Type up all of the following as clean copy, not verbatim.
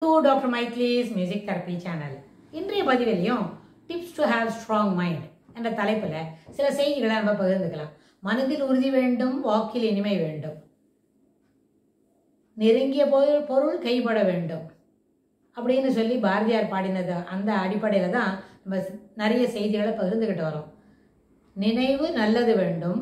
to Dr. Maitli's Music Therapy Channel. இன்றைய பதிவிலையும் tips to have strong mind என்ற தலைப்பில் சில செய்திகளை நம்ம பகிர்ந்துக்கலாம். மனதில் உறுதி வேண்டும், வாக்கில் இனிமை வேண்டும், நெருங்கிய பொருள் கைப்பட வேண்டும் அப்படின்னு சொல்லி பாரதியார் பாடினது அந்த அடிப்படையில் தான் நம்ம நிறைய செய்திகளை பகிர்ந்துக்கிட்டு வரோம். நினைவு நல்லது வேண்டும்,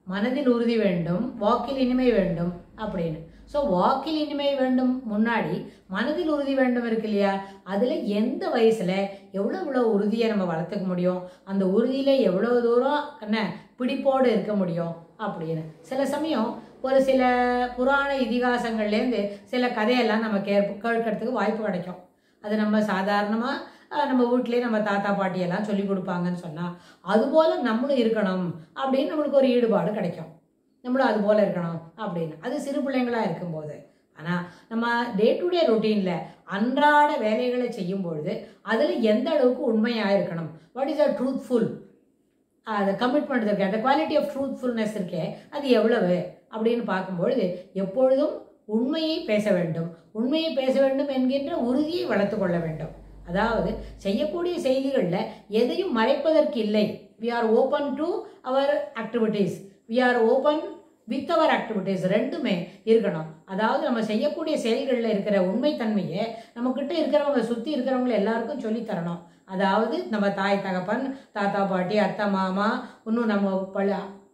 மனதில் உறுதி வேண்டும், வாக்கில் இனிமை வேண்டும் அப்படின்னு. ஸோ வாக்கில் இனிமை வேண்டும் முன்னாடி மனதில் உறுதி வேண்டும் இருக்கு இல்லையா, அதில் எந்த வயசில் எவ்வளோ உறுதியை நம்ம வளர்த்துக்க முடியும், அந்த உறுதியில் எவ்வளோ தூரம் என்ன பிடிப்போடு இருக்க முடியும் அப்படின்னு. சில சமயம் ஒரு சில புராண இதிகாசங்கள்லேருந்து சில கதையெல்லாம் நம்ம கேட்கறதுக்கு வாய்ப்பு கிடைக்கும். அது நம்ம சாதாரணமாக நம்ம வீட்டிலே நம்ம தாத்தா பாட்டியெல்லாம் சொல்லி கொடுப்பாங்கன்னு சொன்னால் அதுபோல் நம்மளும் இருக்கணும் அப்படின்னு நம்மளுக்கு ஒரு ஈடுபாடு கிடைக்கும். நம்மளும் அது போல் இருக்கணும் அப்படின்னு. அது சிறு பிள்ளைங்களாக இருக்கும்போது. ஆனால் நம்ம டே டு டே ரொட்டீனில் அன்றாட வேலைகளை செய்யும்பொழுது அதில் எந்த அளவுக்கு உண்மையாக இருக்கணும், வாட் இஸ் அ ட்ரூத்ஃபுல், அது கமிட்மெண்ட் இருக்கு, அந்த குவாலிட்டி ஆஃப் ட்ரூத்ஃபுல்னஸ் இருக்கே அது எவ்வளவு அப்படின்னு பார்க்கும்பொழுது எப்பொழுதும் உண்மையை பேச வேண்டும், உண்மையை பேச வேண்டும் என்கின்ற உறுதியை வளர்த்து கொள்ள வேண்டும். அதாவது செய்யக்கூடிய செய்திகளில் எதையும் மறைப்பதற்கு இல்லை. we are open to our activities, we are open with our activities, ரெண்டுமே இருக்கணும். அதாவது நம்ம செய்யக்கூடிய செயல்களில் இருக்கிற உண்மைத்தன்மையை நம்மக்கிட்ட இருக்கிறவங்க சுற்றி இருக்கிறவங்க எல்லாருக்கும் சொல்லி தரணும். அதாவது நம்ம தாய் தகப்பன், தாத்தா பாட்டி, அத்தை மாமா, இன்னும் நம்ம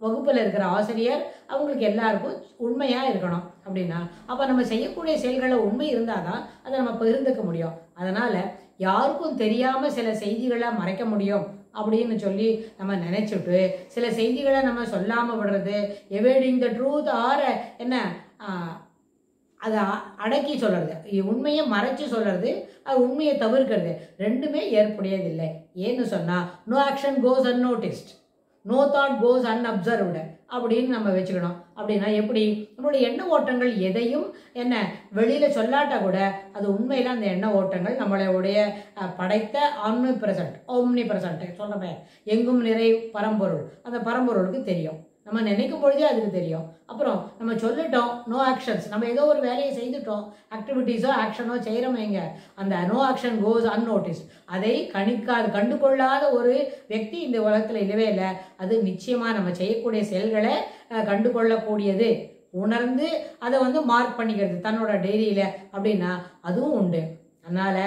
வகுப்பில் இருக்கிற ஆசிரியர், அவங்களுக்கு எல்லாருக்கும் உண்மையாக இருக்கணும். அப்படின்னா அப்போ நம்ம செய்யக்கூடிய செயல்களில் உண்மை இருந்தால் தான் அதை நம்ம பகிர்ந்துக்க முடியும். அதனால் யாருக்கும் தெரியாமல் சில செய்திகளை மறைக்க முடியும் அப்படின்னு சொல்லி நம்ம நினைச்சிட்டு சில செய்திகளை நம்ம சொல்லாமல் விடுறது, எவேடிங் த ட்ரூத் ஆர் என்ன அதை அடக்கி சொல்கிறது, உண்மையை மறைச்சி சொல்கிறது, அது உண்மையை தவிர்க்கிறது, ரெண்டுமே ஏற்புடையதில்லை. ஏன்னு சொன்னால் நோ ஆக்ஷன் கோஸ் அன்னோட்டிஸ்ட், நோ தாட் கோஸ் அன்அப்சர்வ்டு அப்படின்னு நம்ம வச்சுக்கணும். அப்படின்னா எப்படி நம்மளுடைய எண்ண ஓட்டங்கள் எதையும் என்ன வெளியில் சொல்லாட்டா கூட அது உண்மையில் அந்த எண்ண ஓட்டங்கள் நம்மளுடைய படைத்த ஓம்னி பிரசன்ட் சொல்கிறப்ப எங்கும் நிறை பரம்பொருள், அந்த பரம்பொருளுக்கு தெரியும். நம்ம நினைக்கும் பொழுதே அதுக்கு தெரியும். அப்புறம் நம்ம சொல்லிட்டோம் நோ ஆக்ஷன்ஸ், நம்ம ஏதோ ஒரு வேலையை செய்துட்டோம், ஆக்டிவிட்டீஸோ ஆக்ஷனோ செய்கிறோமேங்க, அந்த நோ ஆக்ஷன் கோஸ் அன்நோட்டிஸ், அதை கண்டு கொள்ளாத ஒரு వ్యక్తి இந்த உலகத்தில் இல்லவே இல்லை. அது நிச்சயமாக நம்ம செய்யக்கூடிய செயல்களை கண்டு கொள்ளக்கூடியது, உணர்ந்து அதை மார்க் பண்ணிக்கிறது தன்னோட டைரியில் அப்படின்னா அதுவும் உண்டு. அதனால்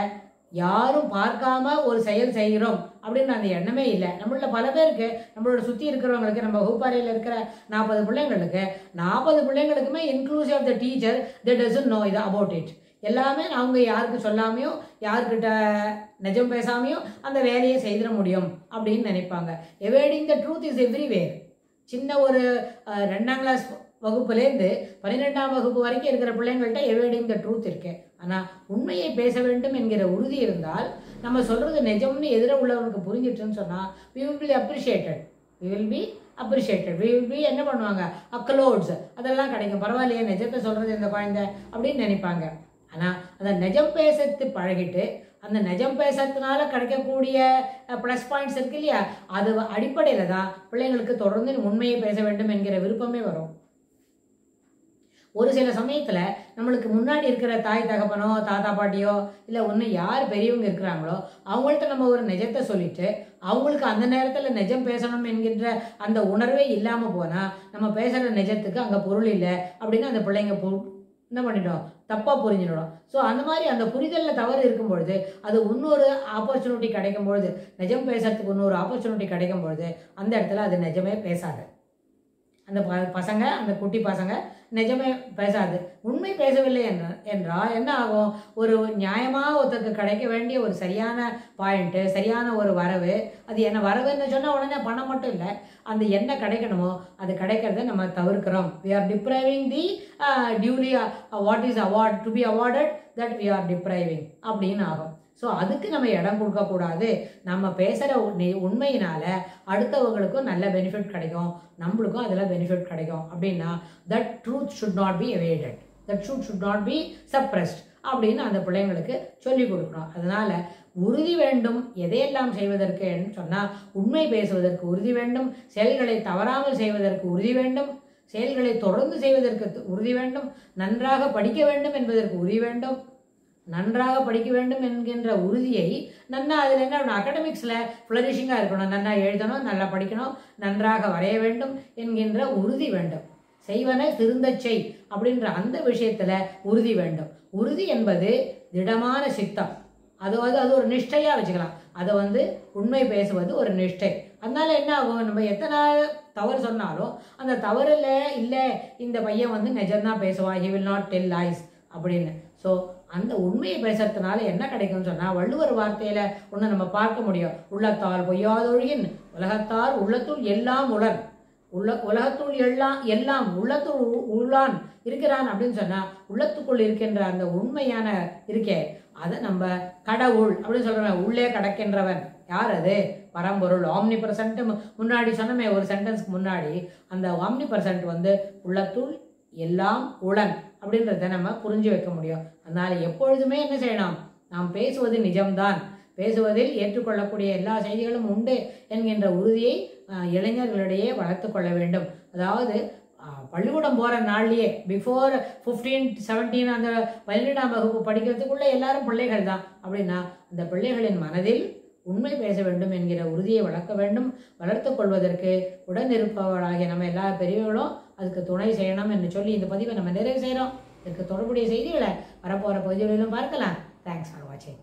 யாரும் பார்க்காம ஒரு செயல் செய்கிறோம் அப்படின்னு அந்த எண்ணமே இல்லை. நம்மள பல பேருக்கு, நம்மளோட சுற்றி இருக்கிறவங்களுக்கு, நம்ம வகுப்பறையில் இருக்கிற 40 பிள்ளைங்களுக்கு 40 பிள்ளைங்களுக்குமே inclusive of the teacher they doesn't know இது அபவுட் இட். எல்லாமே அவங்க யாருக்கு சொல்லாமையோ யாருக்கிட்ட நிஜம் பேசாமையோ அந்த வேலையை செய்திட முடியும் அப்படின்னு நினைப்பாங்க. Evading the truth is everywhere. சின்ன ஒரு 2ஆம் கிளாஸ் வகுப்புலேருந்து 12ஆம் வகுப்பு வரைக்கும் இருக்கிற பிள்ளைங்கள்ட்ட எவேடிங் த ட்ரூத் இருக்கு. ஆனால் உண்மையை பேச வேண்டும் என்கிற உறுதி இருந்தால் நம்ம சொல்கிறது நிஜம்னு எதிர உள்ளவனுக்கு புரிஞ்சிட்டுன்னு சொன்னால் we will be appreciated, we will be என்ன பண்ணுவாங்க, அக்லோட்ஸ் அதெல்லாம் கிடைக்கும். பரவாயில்லையே நிஜத்தை சொல்கிறது இந்த குழந்தை அப்படின்னு நினைப்பாங்க. ஆனால் அந்த நிஜம் பேசத்து பழகிட்டு அந்த நிஜம் பேசுறதுனால கிடைக்கக்கூடிய ப்ளஸ் பாயிண்ட்ஸ் இருக்கு இல்லையா, அது அடிப்படையில் தான் பிள்ளைங்களுக்கு தொடர்ந்து உண்மையை பேச வேண்டும் என்கிற விருப்பமே வரும். ஒரு சில சமயத்தில் நம்மளுக்கு முன்னாடி இருக்கிற தாய் தகப்பனோ தாத்தா பாட்டியோ இல்லை ஒன்று யார் பெரியவங்க இருக்கிறாங்களோ அவங்கள்ட்ட நம்ம ஒரு நிஜத்தை சொல்லிட்டு அவங்களுக்கு அந்த நேரத்தில் நிஜம் பேசணும் என்கின்ற அந்த உணர்வே இல்லாமல் போனால் நம்ம பேசுகிற நிஜத்துக்கு அங்கே பொருள் இல்லை அப்படின்னு அந்த பிள்ளைங்க என்ன பண்ணிட்டோம், தப்பாக புரிஞ்சிடும். ஸோ அந்த மாதிரி அந்த புரிதலில் தவறு இருக்கும் பொழுது அது இன்னொரு ஆப்பர்ச்சுனிட்டி கிடைக்கும் பொழுது, நிஜம் பேசுறதுக்கு இன்னொரு ஆப்பர்ச்சுனிட்டி கிடைக்கும் பொழுது அந்த இடத்துல அது நிஜமே பேசாது. அந்த பசங்க, அந்த குட்டி பசங்க நிஜமே பேசாது. உண்மை பேசவில்லை என்றால் என்ன ஆகும், ஒரு நியாயமாக ஒருத்தருக்கு கிடைக்க வேண்டிய ஒரு சரியான பாயிண்ட்டு, சரியான ஒரு வரவு, அது என்ன வரவுன்னு சொன்னால் உடனே பணம் மட்டும் இல்லை, அந்த என்ன கிடைக்கணுமோ அது கிடைக்கிறத நம்ம தவிர்க்கிறோம். we are depriving the duly what is award to be awarded that we are depriving அப்படின்னு ஆகும். ஸோ அதுக்கு நம்ம இடம் கொடுக்கக்கூடாது. நம்ம பேசுகிற உண்மையினால் அடுத்தவங்களுக்கும் நல்ல பெனிஃபிட் கிடைக்கும், நம்மளுக்கும் அதில் பெனிஃபிட் கிடைக்கும். அப்படின்னா that truth should not be evaded, that truth should not be suppressed அப்படின்னு அந்த பிள்ளைங்களுக்கு சொல்லிக் கொடுக்கணும். அதனால் உறுதி வேண்டும் எதையெல்லாம் செய்வதற்கு சொன்னால் உண்மை பேசுவதற்கு உறுதி வேண்டும், செயல்களை தவறாமல் செய்வதற்கு உறுதி வேண்டும், செயல்களை தொடர்ந்து செய்வதற்கு உறுதி வேண்டும், நன்றாக படிக்க வேண்டும் என்பதற்கு உறுதி வேண்டும், நன்றாக படிக்க வேண்டும் என்கின்ற உறுதியை நன்னா அதில் என்ன அகடமிக்ஸில் ஃப்ளரிஷிங்காக இருக்கணும், நன்னா எழுதணும், நல்லா படிக்கணும், நன்றாக வரைய வேண்டும் என்கின்ற உறுதி வேண்டும். செய்வன திருந்தச் செய் அப்படின்ற அந்த விஷயத்தில் உறுதி வேண்டும். உறுதி என்பது திடமான சித்தம். அது ஒரு நிஷ்டையாக வச்சுக்கலாம். அதை உண்மை பேசுவது ஒரு நிஷ்டை. அதனால என்ன ஆகும், நம்ம எத்தனை தவறு சொன்னாலும் அந்த தவறில் இல்லை இந்த பையன் நிஜம்தான் பேசுவான், he will not del lies அப்படின்னு. ஸோ அந்த உண்மையை பேசுறதுனால என்ன கிடைக்கும்னு சொன்னால், வள்ளுவர் வார்த்தையில் ஒன்று நம்ம பார்க்க முடியும். உள்ளத்தால் பொய்யாதொழியின் உலகத்தால் உள்ளத்துள் எல்லாம் உளன். உலகத்துள் எல்லாம் உள்ளத்துள் உள்ளான் இருக்கிறான் அப்படின்னு சொன்னால், உள்ளத்துக்குள் இருக்கின்ற அந்த உண்மையான இருக்கே அதை நம்ம கடவுள் அப்படின்னு சொல்கிறோம். உள்ளே கடக்கின்றவன் யார்? அது பரம்பொருள். ஆம்னி பர்சன்ட் முன்னாடி சொன்னமே ஒரு சென்டென்ஸ்க்கு முன்னாடி, அந்த ஆம்னி பர்சன்ட் உள்ளத்துள் எல்லாம் உளன் அப்படின்றத நம்ம புரிஞ்சு வைக்க முடியும். அதனால எப்பொழுதுமே என்ன செய்யணும், நாம் பேசுவது நிஜம்தான், பேசுவதில் ஏற்றுக்கொள்ளக்கூடிய எல்லா செய்திகளும் உண்டு என்கின்ற உறுதியை இளைஞர்களிடையே வளர்த்து கொள்ள வேண்டும். அதாவது பள்ளிக்கூடம் போகிற நாள்லேயே பிஃபோர் 15-17 அந்த 12ஆம் வகுப்பு படிக்கிறதுக்குள்ளே எல்லாரும் பிள்ளைகள் தான் அப்படின்னா, அந்த பிள்ளைகளின் மனதில் உண்மை பேச வேண்டும் என்கிற உறுதியை வளர்க்க வேண்டும். வளர்த்து கொள்வதற்கு உடனிருப்பவர்களாகிய நம்ம எல்லா பெரியவர்களும் அதுக்கு துணை செய்யணும் என்று சொல்லி இந்த பதிவை நம்ம நிறைவு செய்கிறோம். இதற்கு தொடர்புடைய செய்திகளை வரப்போகிற பகுதிகளிலும் பார்க்கலாம். தேங்க்ஸ் ஃபார் வாட்சிங்.